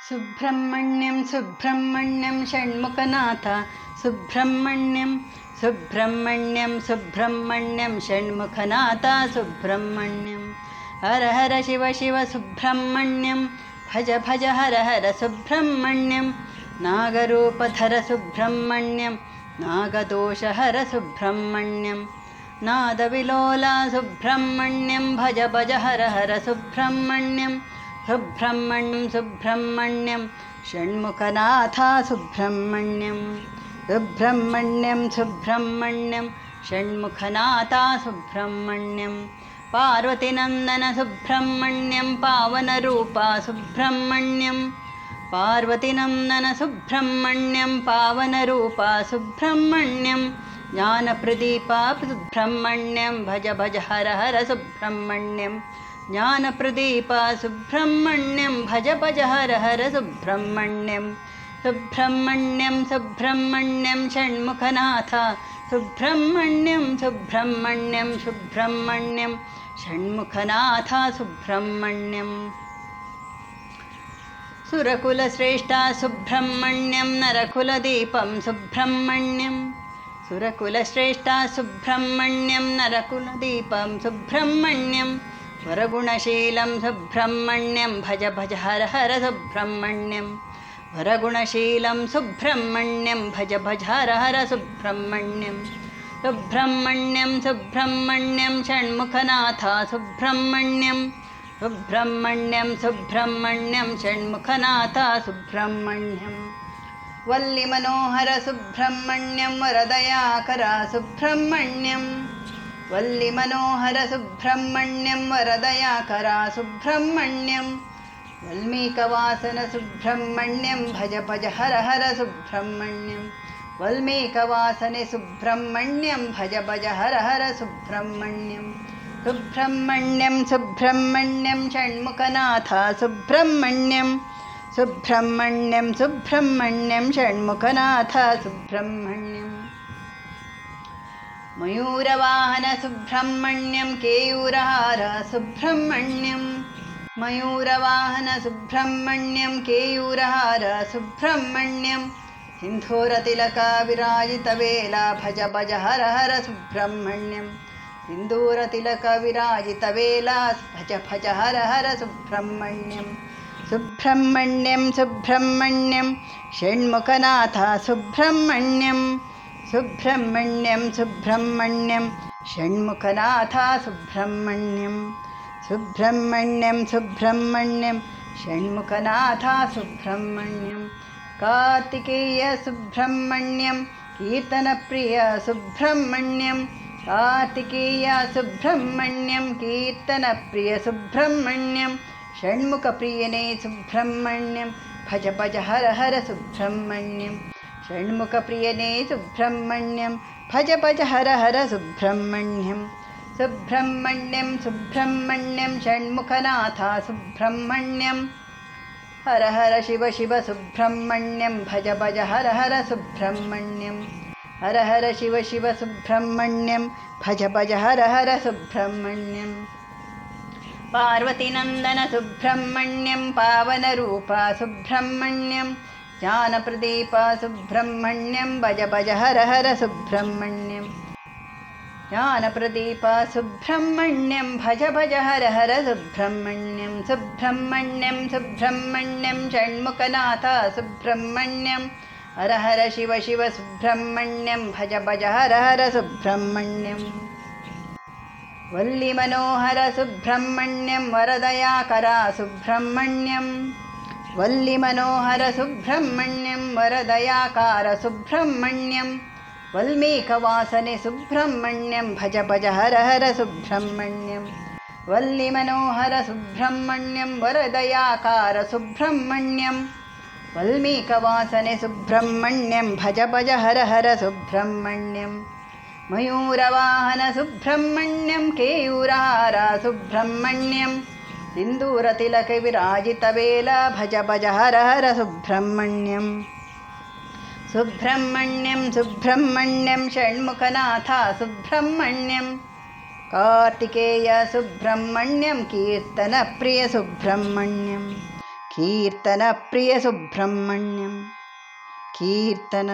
Subrahmanyam Subrahmanyam ಷಣ್ಮುಖನಾಥ Subrahmanyam Subrahmanyam Subrahmanyam ಷಣ್ಮುಖನಾಥ Subrahmanyam Hara Hara Shiva Shiva Subrahmanyam ಭಜ ಭಜ Hara Hara Subrahmanyam ನಾಗರೂಪಧರ Subrahmanyam ನಾಗದೋಷಹರ Subrahmanyam ನಾದವಿಲೋಲ Subrahmanyam ಭಜ ಭಜ Hara Hara Subrahmanyam Subrahmanyam Subrahmanyam ಷಣ್ಮುಖನಾಥ Subrahmanyam Subrahmanyam Subrahmanyam ಷಣ್ಮುಖನಾಥ Subrahmanyam ಪಾರ್ವತಿನಂದನ Subrahmanyam ಪಾವನರೂಪ Subrahmanyam ಪಾರ್ವತಿನಂದನ Subrahmanyam ಪಾವನರೂಪ Subrahmanyam ಜ್ಞಾನಪ್ರದೀಪ Subrahmanyam ಭಜ ಭಜ Hara Hara Subrahmanyam ಜ್ಞಾನಪ್ರದೀಪ Subrahmanyam ಭಜ ಭಜ Hara Hara Subrahmanyam Subrahmanyam Subrahmanyam ಷಣ್ಮುಖನಾಥ Subrahmanyam Subrahmanyam Subrahmanyam ಷಣ್ಮುಖನಾಥ Subrahmanyam ಸುರಕುಲಶ್ರೇಷ್ಠ Subrahmanyam ನರಕುಲದೀಪಂ Subrahmanyam ಸುರಕುಲಶ್ರೇಷ್ಠ Subrahmanyam ನರಕುಲದೀಪಂ Subrahmanyam ವರಗುಣಶೀಲಂ Subrahmanyam ಭಜ ಭಜ Hara Hara Subrahmanyam ವರಗುಣಶೀಲಂ Subrahmanyam ಭಜ ಭಜ Hara Hara Subrahmanyam Subrahmanyam Subrahmanyam ಷಣ್ಮುಖನಾಥ Subrahmanyam Subrahmanyam Subrahmanyam ಷಣ್ಮುಖನಾಥ Subrahmanyam Valli Manohar Subrahmanyam ವರದಯಾಕರ Subrahmanyam Valli Manohar Subrahmanyam ವರದಯಾಕರ Subrahmanyam ವಲ್ಮೀಕವಾಸನ Subrahmanyam ಭಜ ಭಜ Hara Hara Subrahmanyam ವಲ್ಮೀಕವಾಸನೆ Subrahmanyam ಭಜ ಭಜ Hara Hara Subrahmanyam Subrahmanyam Subrahmanyam ಷಣ್ಮುಖನಾಥ Subrahmanyam Subrahmanyam Subrahmanyam ಷಣ್ಮುಖನಾಥ Subrahmanyam ಮಯೂರವಾಹನ Subrahmanyam ಕೇಯೂರಹಾರ Subrahmanyam ಮಯೂರವಾಹನ Subrahmanyam ಕೇಯೂರಹಾರ Subrahmanyam ಸಿಂಧೂರತಿಲಕ Virajita ವೇಲ ಭಜ ಭಜ Hara Hara Subrahmanyam ಸಿಂಧೂರತಿಲಕ Virajita ವೇಲ ಭಜ ಭಜ Hara Hara Subrahmanyam Subrahmanyam Subrahmanyam ಷಣ್ಮುಖನಾಥ Subrahmanyam Subrahmanyam Subrahmanyam ಷಣ್ಮುಖನಾಥ Subrahmanyam Subrahmanyam Subrahmanyam ಷಣ್ಮುಖನಾಥ Subrahmanyam Kartikeya Subrahmanyam ಕೀರ್ತನಪ್ರಿಯ Subrahmanyam Kartikeya Subrahmanyam ಕೀರ್ತನಪ್ರಿಯ Subrahmanyam ಷಣ್ಮುಖಪ್ರಿಯನೇ Subrahmanyam ಭಜ ಭಜ Hara Hara Subrahmanyam ಷಣ್ಮುಖಪ್ರಿಯನೇ Subrahmanyam ಭಜ ಭಜ Hara Hara Subrahmanyam Subrahmanyam Subrahmanyam ಷಣ್ಮುಖನಾಥ Subrahmanyam Hara Hara Shiva Shiva Subrahmanyam ಭಜ ಭಜ Hara Hara Subrahmanyam Hara Hara Shiva Shiva Subrahmanyam ಭಜ ಭಜ Hara Hara Subrahmanyam ಪಾರ್ವತಿನಂದನ Subrahmanyam ಪಾವನರೂಪ Subrahmanyam ಜ್ಞಾನಪ್ರದೀಪ Subrahmanyam ಭಜ ಭಜ Hara Hara Subrahmanyam ಜ್ಞಾನಪ್ರದೀಪ Subrahmanyam ಭಜ ಭಜ Hara Hara Subrahmanyam Subrahmanyam Subrahmanyam ಷಣ್ಮುಖನಾಥ Subrahmanyam Hara Hara Shiva Shiva Subrahmanyam ಭಜ ಭಜ Hara Hara Subrahmanyam Valli Manohar Subrahmanyam ವರದಯಾಕರ Subrahmanyam Valli Manohar Subrahmanyam ವರದಯಾಕಾರ Subrahmanyam ವಲ್ಮೀಕವಾಸನೆ Subrahmanyam ಭಜ ಭಜ Hara Hara Subrahmanyam Valli Manohar Subrahmanyam ವರದಯಾಕಾರ Subrahmanyam ವಲ್ಮೀಕವಾಸನೆ Subrahmanyam ಭಜ ಭಜ Hara Hara Subrahmanyam ಮಯೂರವಾಹನ Subrahmanyam ಕೇಯೂರಹಾರ Subrahmanyam ಸಿಂಧೂರತಿಲಕ Virajita ವೇಲ ಭಜ ಭಜ Hara Hara Subrahmanyam Subrahmanyam Subrahmanyam ಷಣ್ಮುಖನಾಥ Subrahmanyam Kartikeya Subrahmanyam ಕೀರ್ತನಪ್ರಿಯ Subrahmanyam ಕೀರ್ತನಪ್ರಿಯ Subrahmanyam Keerthana